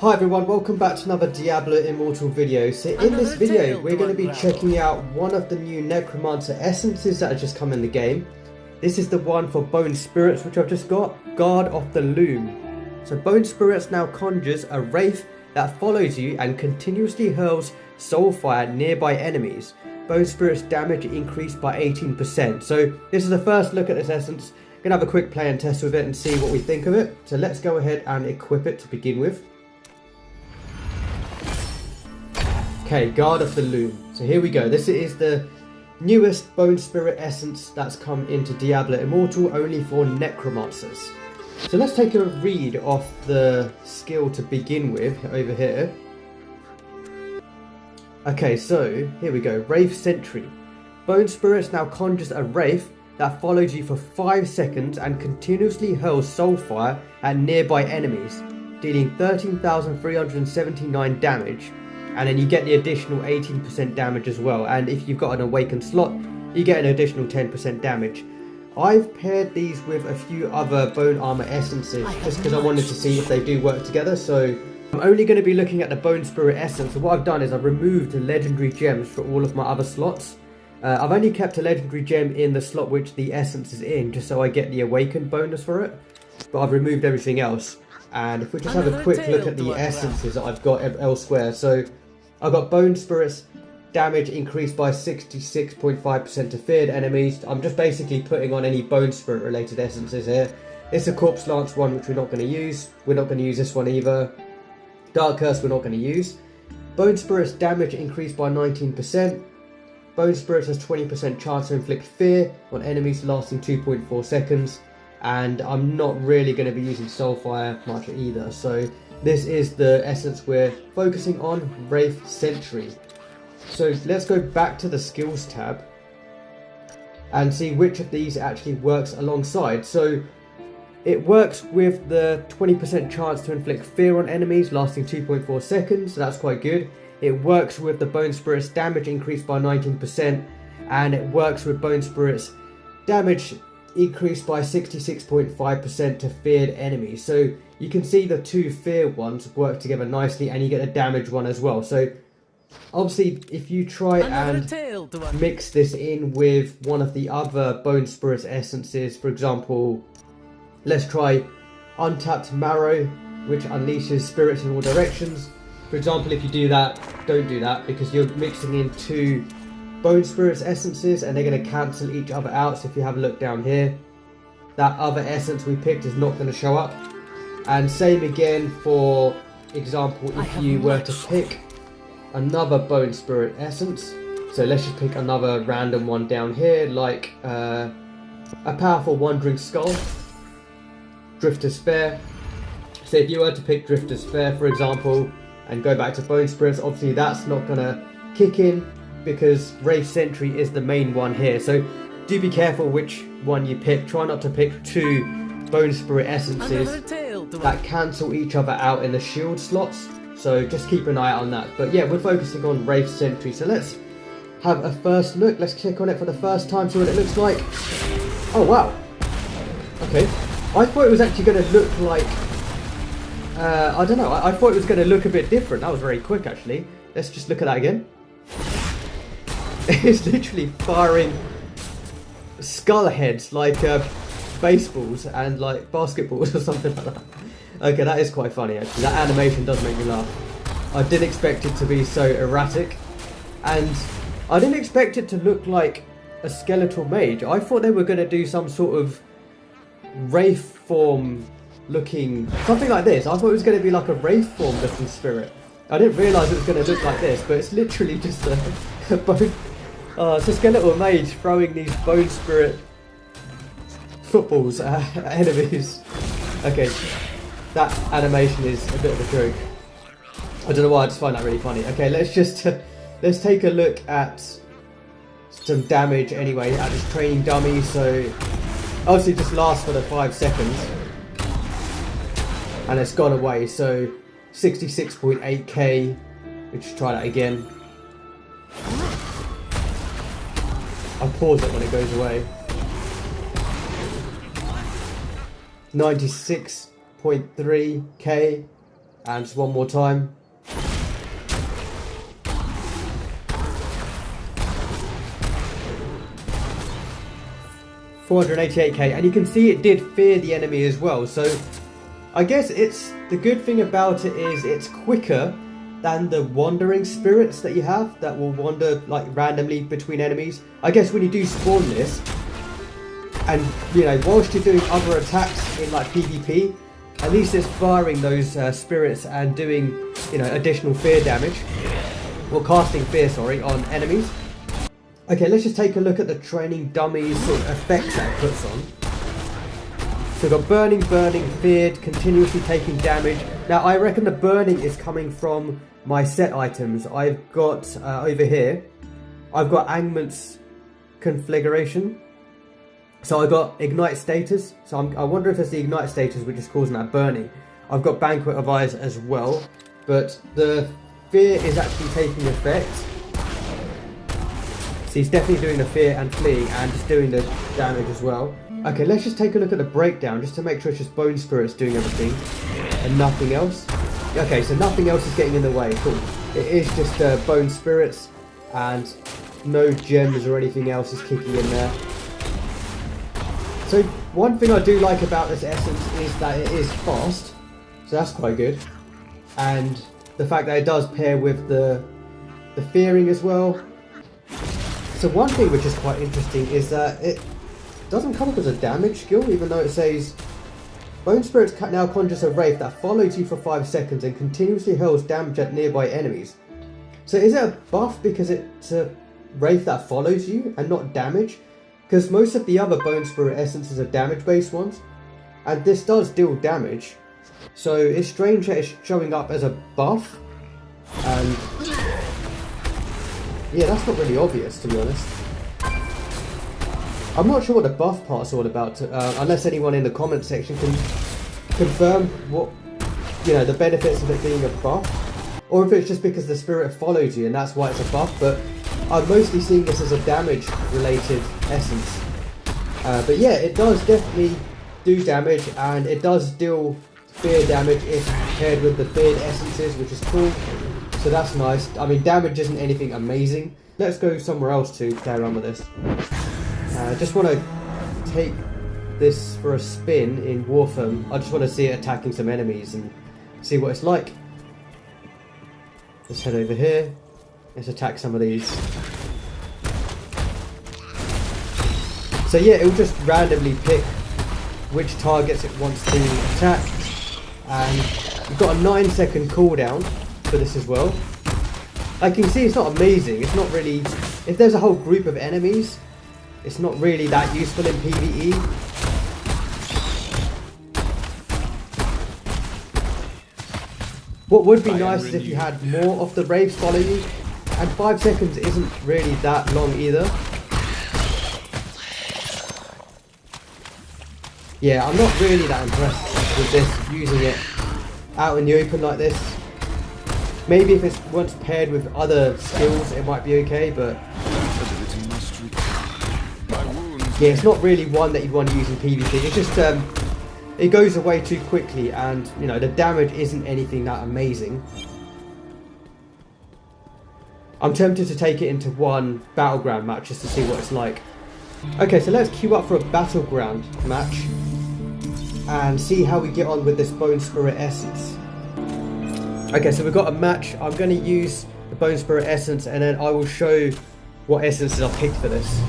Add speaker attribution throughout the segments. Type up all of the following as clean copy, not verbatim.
Speaker 1: Hi everyone, welcome back to another Diablo Immortal video. So in this video we're going to be checking out one of the new Necromancer Essences that have just come in the game. This is the one for Bone Spirits which I've just got, Guard of the Loom. So Bone Spirits now conjures a wraith that follows you and continuously hurls soul fire at nearby enemies. Bone Spirits damage increased by 18%. So this is the first look at this essence. Gonna have a quick play and test with it and see what we think of it. So let's go ahead and equip it to begin with. Okay, Guard of the Loom. So here we go. This is the newest Bone Spirit Essence that's come into Diablo Immortal, only for Necromancers. So let's take a read of the skill to begin with over here. Okay, so here we go. Wraith Sentry. Bone Spirits now conjures a wraith that follows you for 5 seconds and continuously hurls soul fire at nearby enemies, dealing 13,379 damage. And then you get the additional 18% damage as well. And if you've got an awakened slot, you get an additional 10% damage. I've paired these with a few other bone armor essences just because I wanted to see if they do work together. So I'm only going to be looking at the Bone Spirit Essence. So what I've done is I've removed the legendary gems for all of my other slots. I've only kept a legendary gem in the slot which the essence is in, just so I get the awakened bonus for it. But I've removed everything else. And if we just have a quick look at the essences that I've got elsewhere. So I've got Bone Spirits damage increased by 66.5% to feared enemies. I'm just basically putting on any Bone Spirit related essences here. It's a Corpse Lance one which we're not going to use. We're not going to use this one either. Dark Curse we're not going to use. Bone Spirits damage increased by 19%. Bone Spirits has 20% chance to inflict fear on enemies lasting 2.4 seconds. And I'm not really going to be using Soulfire much either. So this is the essence we're focusing on, Wraith Sentry. So let's go back to the skills tab and see which of these actually works alongside. So it works with the 20% chance to inflict fear on enemies lasting 2.4 seconds, so that's quite good. It works with the Bone Spirits damage increased by 19%, and it works with Bone Spirits damage increased by 66.5% to feared enemies. So you can see the two fear ones work together nicely, and you get a damage one as well. So obviously if you try and mix this in with one of the other Bone Spirits essences, for example, let's try Untapped Marrow, which unleashes spirits in all directions. For example, if you do that, don't do that, because you're mixing in two Bone Spirits essences and they're going to cancel each other out. So if you have a look down here, that other essence we picked is not going to show up. And same again for example, if you were to pick another Bone Spirit essence. So let's just pick another random one down here, like a powerful Wandering Skull, Drifter's Fair. So if you were to pick Drifter's Fair, for example, and go back to Bone Spirits, obviously that's not going to kick in because Wraith Sentry is the main one here. So do be careful which one you pick. Try not to pick two Bone Spirit essences that cancel each other out in the shield slots. So just keep an eye out on that. But yeah, we're focusing on Wraith Sentry. So let's have a first look. Let's click on it for the first time, see what it looks like. Oh wow. Okay. I thought it was actually going to look like I don't know, I thought it was going to look a bit different. That was very quick actually. Let's just look at that again. It's literally firing skull heads like baseballs and like basketballs or something like that. Okay, that is quite funny actually. That animation does make me laugh. I didn't expect it to be so erratic, and I didn't expect it to look like a skeletal mage. I thought they were going to do some sort of wraith form looking, something like this. I thought it was going to be like a wraith form looking spirit. I didn't realise it was going to look like this, but it's literally just a bone. It's a skeletal mage throwing these Bone Spirit footballs at enemies. Okay, that animation is a bit of a joke. I don't know why, I just find that really funny. Okay, let's take a look at some damage anyway at this training dummy. So obviously just lasts for the 5 seconds. And it's gone away, so 66.8k. Let's try that again. I'll pause it when it goes away. 96.3k. And just one more time. $488k, and you can see it did fear the enemy as well. So I guess the good thing about it is it's quicker than the wandering spirits that you have that will wander like randomly between enemies. I guess when you do spawn this, and you know, whilst you're doing other attacks in like PvP, at least it's firing those spirits and doing, you know, additional fear damage, or casting fear, sorry, on enemies. Okay, let's just take a look at the training dummies sort of effects that it puts on. So we've got burning, feared, continuously taking damage. Now I reckon the burning is coming from my set items. I've got over here, I've got Angment's configuration. So I got ignite status. So I wonder if it's the ignite status which is causing that burning. I've got Banquet of Eyes as well, but the fear is actually taking effect. So he's definitely doing the fear and fleeing and just doing the damage as well. Okay, let's just take a look at the breakdown just to make sure it's just bone spirits doing everything and nothing else. Okay, so nothing else is getting in the way. Cool. It is just bone spirits and no gems or anything else is kicking in there. So one thing I do like about this essence is that it is fast, so that's quite good, and the fact that it does pair with the fearing as well. So one thing which is quite interesting is that it doesn't come up as a damage skill, even though it says Bone Spirits now conjures a wraith that follows you for 5 seconds and continuously hurls damage at nearby enemies. So is it a buff because it's a wraith that follows you and not damage? Because most of the other Bone Spirit Essences are damage based ones, and this does deal damage. So it's strange that it's showing up as a buff, and yeah, that's not really obvious, to be honest. I'm not sure what the buff part's all about, unless anyone in the comment section can confirm what, you know, the benefits of it being a buff, or if it's just because the spirit follows you and that's why it's a buff. But I'm mostly seeing this as a damage related essence. But yeah, it does definitely do damage, and it does deal fear damage if paired with the feared essences, which is cool. So that's nice. I mean, damage isn't anything amazing. Let's go somewhere else to play around with this. I just want to take this for a spin in Warframe. I just want to see it attacking some enemies and see what it's like. Let's head over here. Let's attack some of these. So yeah, it will just randomly pick which targets it wants to attack. And we've got a 9-second cooldown for this as well. Like you can see, it's not amazing. It's not really... If there's a whole group of enemies, it's not really that useful in PvE. What would be nice is if you had more of the wraiths follow you, and 5 seconds isn't really that long either. Yeah, I'm not really that impressed with this, using it out in the open like this. Maybe if it's once paired with other skills it might be okay, but yeah, it's not really one that you'd want to use in PvP. It's just it goes away too quickly, and you know, the damage isn't anything that amazing. I'm tempted to take it into one Battleground match just to see what it's like. Okay, so let's queue up for a Battleground match and see how we get on with this Bone Spirit Essence. Okay, so we've got a match. I'm going to use the Bone Spirit Essence, and then I will show what essences I've picked for this.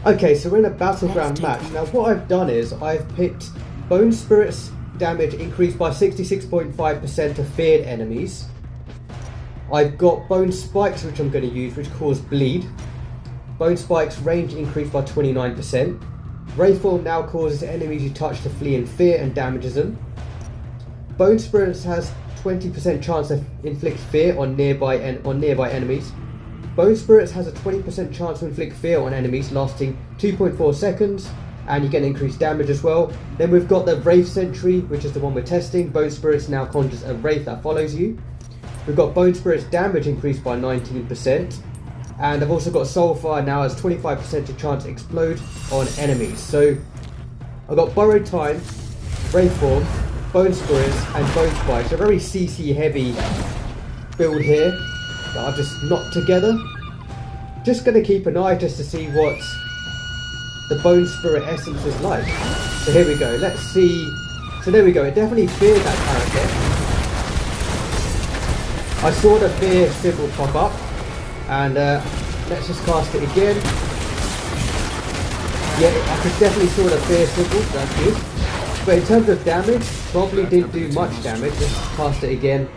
Speaker 1: Okay, so we're in a Battleground match. Now what I've done is I've picked Bone Spirit's damage increased by 66.5% to feared enemies. I've got Bone Spikes, which I'm going to use, which cause bleed. Bone Spikes range increased by 29%. Wraithform now causes enemies you touch to flee in fear and damages them. Bone Spirits has 20% chance to inflict fear on nearby enemies. Bone Spirits has a 20% chance to inflict fear on enemies lasting 2.4 seconds, and you get increased damage as well. Then we've got the Wraith Sentry, which is the one we're testing. Bone Spirits now conjures a Wraith that follows you. We've got Bone Spirits damage increased by 19%. And I've also got Soulfire now has 25% to chance to explode on enemies. So I've got Borrowed Time, Wraithform, bone spirits and bone spikes. A very CC heavy build here that I've just knocked together. Just going to keep an eye just to see what the bone spirit essence is like. So here we go. Let's see. So there we go. It definitely feared that character. I saw the fear symbol pop up, and let's just cast it again. Yeah, I could definitely saw the fear symbol. That's good. But in terms of damage, probably didn't do much damage. Let's cast it again.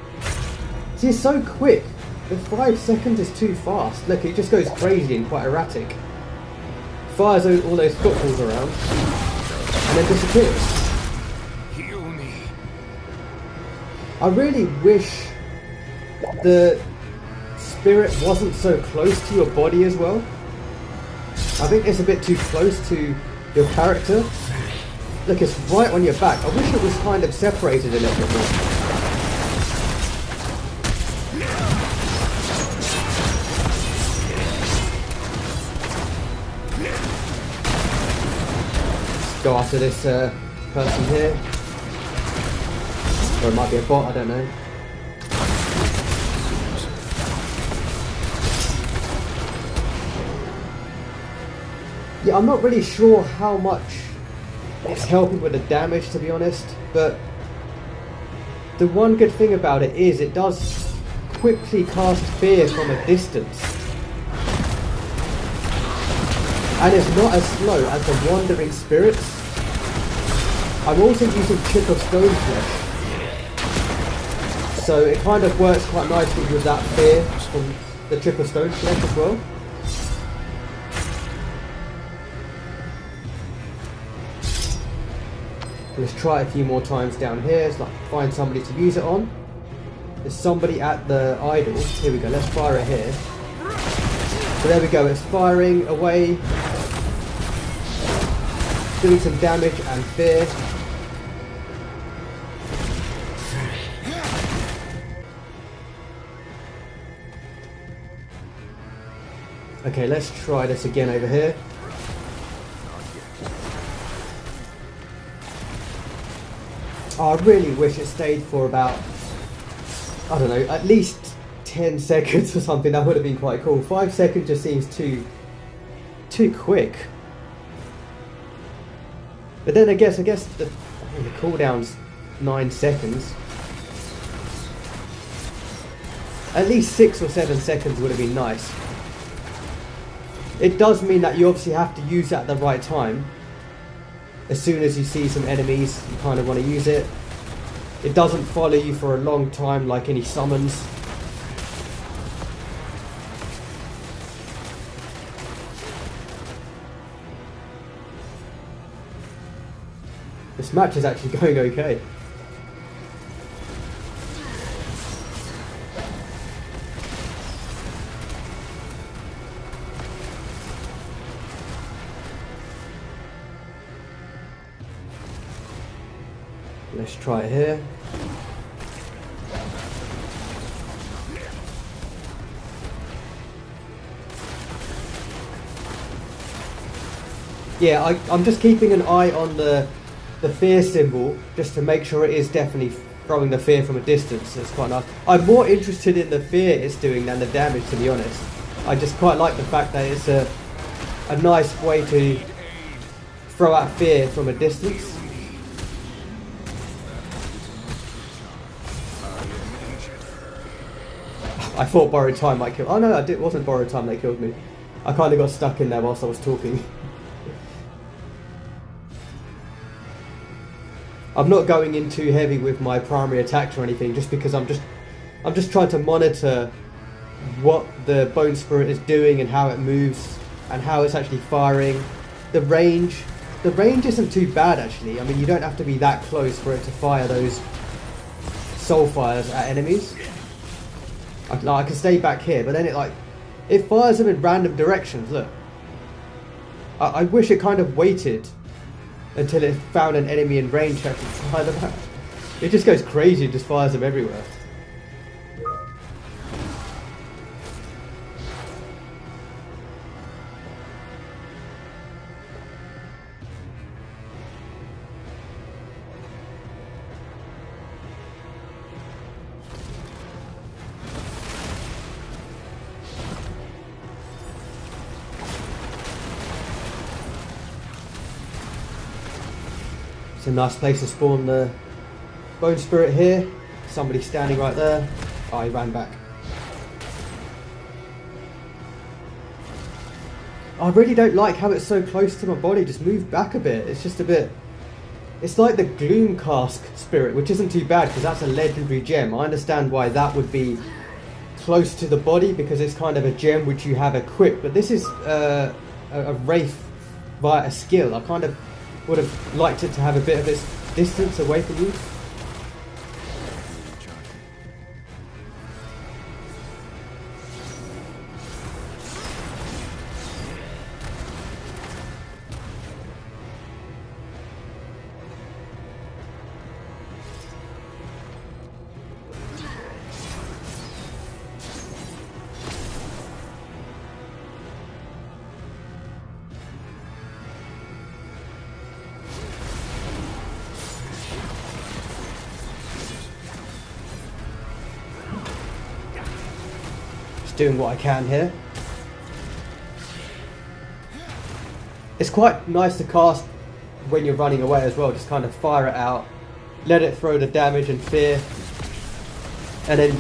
Speaker 1: See, it's so quick. The 5 seconds is too fast. Look, it just goes crazy and quite erratic. Fires all those footballs around and then disappears.
Speaker 2: Heal me.
Speaker 1: I really wish the spirit wasn't so close to your body as well. I think it's a bit too close to your character. Look, it's right on your back. I wish it was kind of separated a little bit more. Go after this person here. Or it might be a bot, I don't know. Yeah, I'm not really sure how much it's helping with the damage, to be honest, but the one good thing about it is it does quickly cast fear from a distance. And it's not as slow as the Wandering Spirits. I'm also using Chip of Stone Flesh, so it kind of works quite nicely with that fear from the Chip of Stone Flesh as well. Let's try a few more times down here. It's like find somebody to use it on. There's somebody at the idol. Here we go, let's fire it here. So there we go, it's firing away, doing some damage and fear. Okay, let's try this again over here. Oh, I really wish it stayed for about, I don't know, at least 10 seconds or something. That would have been quite cool. 5 seconds just seems too quick. But then I guess the cooldown's 9 seconds. At least 6 or 7 seconds would have been nice. It does mean that you obviously have to use it at the right time. As soon as you see some enemies, you kind of want to use it. It doesn't follow you for a long time like any summons. This match is actually going okay. Let's try it here. Yeah, I'm just keeping an eye on the fear symbol just to make sure it is definitely throwing the fear from a distance. It's quite nice. I'm more interested in the fear it's doing than the damage, to be honest. I just quite like the fact that it's a nice way to throw out fear from a distance. I thought borrowed time might kill. Oh no, it wasn't borrowed time that killed me. I kind of got stuck in there whilst I was talking. I'm not going in too heavy with my primary attacks or anything, just because I'm just trying to monitor what the Bone Spirit is doing and how it moves and how it's actually firing. The range isn't too bad actually. I mean, you don't have to be that close for it to fire those soul fires at enemies. I can stay back here, but then it fires them in random directions. Look, I wish it kind of waited until it found an enemy in range to actually fire them out. It just goes crazy and just fires them everywhere. It's a nice place to spawn the bone spirit here. Somebody standing right there. Oh, he ran back. I really don't like how it's so close to my body. Just move back a bit. It's just a bit... It's like the Gloom Cask spirit, which isn't too bad because that's a legendary gem. I understand why that would be close to the body because it's kind of a gem which you have equipped. But this is a wraith via a skill. I kind of would have liked it to have a bit of its distance away from you. Doing what I can here. It's quite nice to cast when you're running away as well. Just kind of fire it out, let it throw the damage and fear, and then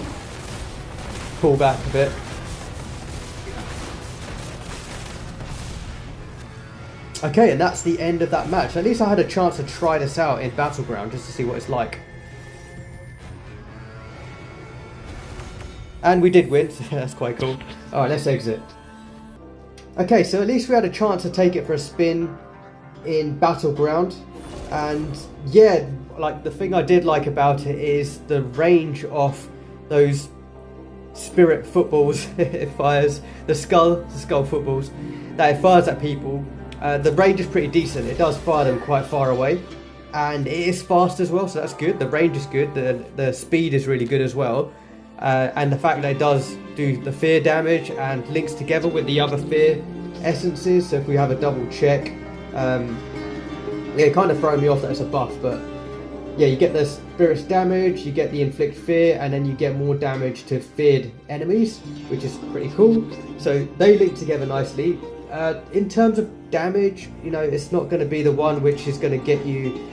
Speaker 1: pull back a bit. Okay, and that's the end of that match. At least I had a chance to try this out in Battleground just to see what it's like. And we did win, so that's quite cool. Alright, let's exit. Okay, so at least we had a chance to take it for a spin in Battleground. And yeah, like the thing I did like about it is the range of those spirit footballs it fires, the skull footballs that it fires at people. The range is pretty decent. It does fire them quite far away. And it is fast as well, so that's good. The range is good, the speed is really good as well. And the fact that it does do the fear damage and links together with the other fear essences. So if we have a double check, yeah, it kind of throwing me off that it's a buff, but yeah, you get the spirit's damage, you get the inflict fear, and then you get more damage to feared enemies, which is pretty cool. So they link together nicely. In terms of damage, you know, it's not going to be the one which is going to get you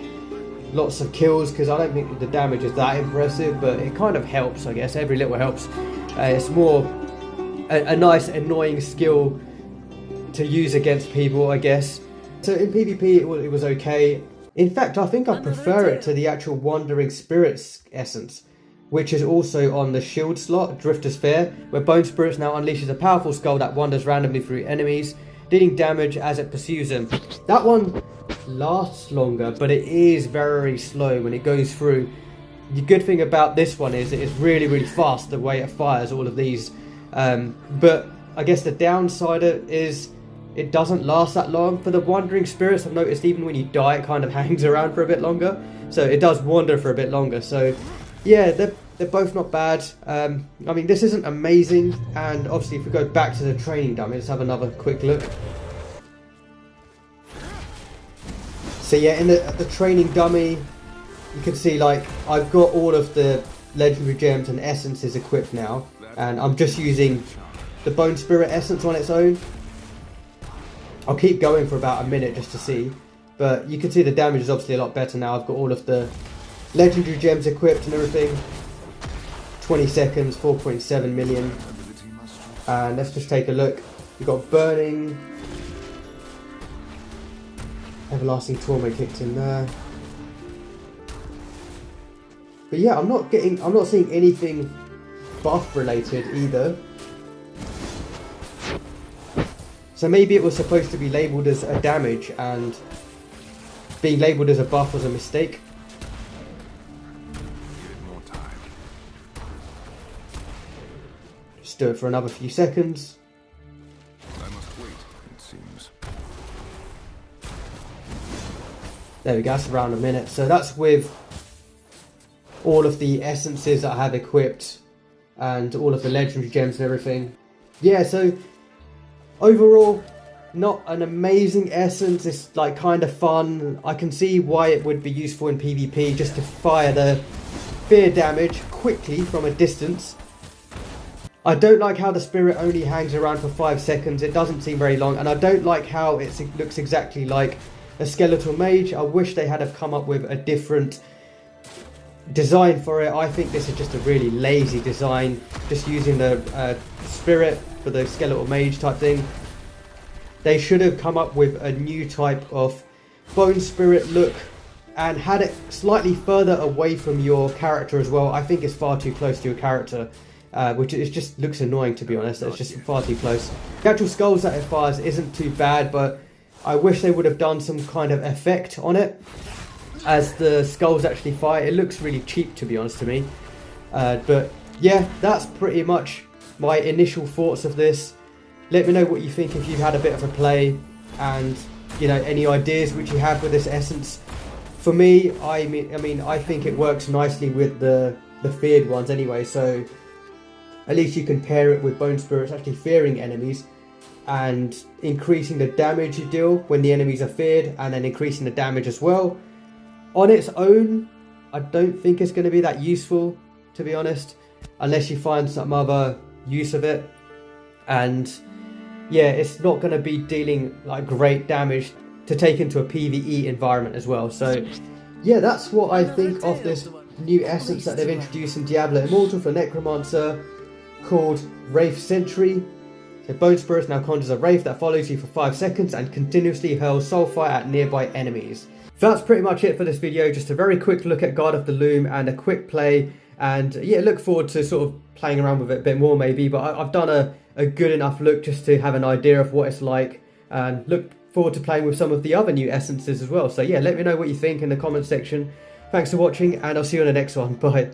Speaker 1: lots of kills, because I don't think the damage is that impressive, but it kind of helps, I guess. Every little helps. It's more a nice annoying skill to use against people, I guess. So in PvP it was okay. In fact, I think I prefer it to the actual Wandering Spirits essence, which is also on the shield slot, Drifter's Fair, where Bone Spirits now unleashes a powerful skull that wanders randomly through enemies, dealing damage as it pursues them. That one lasts longer, but it is very slow when it goes through. The good thing about this one is it is really fast the way it fires all of these, but I guess the downside is it doesn't last that long. For the Wandering Spirits, I've noticed even when you die it kind of hangs around for a bit longer, so it does wander for a bit longer. So yeah, they're both not bad. I mean, this isn't amazing, and obviously if we go back to the training dummy, let's have another quick look. So yeah, in the training dummy, you can see like I've got all of the legendary gems and essences equipped now, and I'm just using the Bone Spirit Essence on its own. I'll keep going for about a minute just to see, but you can see the damage is obviously a lot better now. I've got all of the legendary gems equipped and everything. 20 seconds, 4.7 million. And let's just take a look. We've got Burning. Everlasting Torment kicked in there. But yeah, I'm not seeing anything buff related either. So maybe it was supposed to be labelled as a damage, and being labelled as a buff was a mistake. Just do it for another few seconds.
Speaker 2: I must wait, it seems.
Speaker 1: There we go, that's around a minute. So that's with all of the essences that I have equipped and all of the legendary gems and everything. Yeah, so overall, not an amazing essence. It's like kind of fun. I can see why it would be useful in PvP, just to fire the fear damage quickly from a distance. I don't like how the spirit only hangs around for 5 seconds. It doesn't seem very long, and I don't like how it looks exactly like a skeletal mage. I wish they had have come up with a different design for it. I think this is just a really lazy design, just using the spirit for the skeletal mage type thing. They should have come up with a new type of bone spirit look and had it slightly further away from your character as well. I think it's far too close to your character, which is just looks annoying, to be honest. It's just far too close. The actual skulls that it fires isn't too bad, but I wish they would have done some kind of effect on it as the skulls actually fire. It looks really cheap, to be honest, to me. But yeah, that's pretty much my initial thoughts of this. Let me know what you think if you've had a bit of a play, and you know, any ideas which you have with this essence. For me, I mean, I think it works nicely with the feared ones anyway. So at least you can pair it with bone spirits actually fearing enemies and increasing the damage you deal when the enemies are feared, and then increasing the damage as well. On its own, I don't think it's going to be that useful, to be honest, unless you find some other use of it. And yeah, it's not going to be dealing like great damage to take into a PvE environment as well. So yeah, that's what I think of this new essence that they've introduced in Diablo Immortal for Necromancer, called Wraith Sentry. So bone spirits now conjures a wraith that follows you for 5 seconds and continuously hurls soulfire at nearby enemies. That's pretty much it for this video. Just a very quick look at Guard of the Loom and a quick play, and yeah, look forward to sort of playing around with it a bit more maybe, but I've done a good enough look just to have an idea of what it's like, and look forward to playing with some of the other new essences as well. So yeah, let me know what you think in the comment section. Thanks for watching, and I'll see you on the next one. Bye.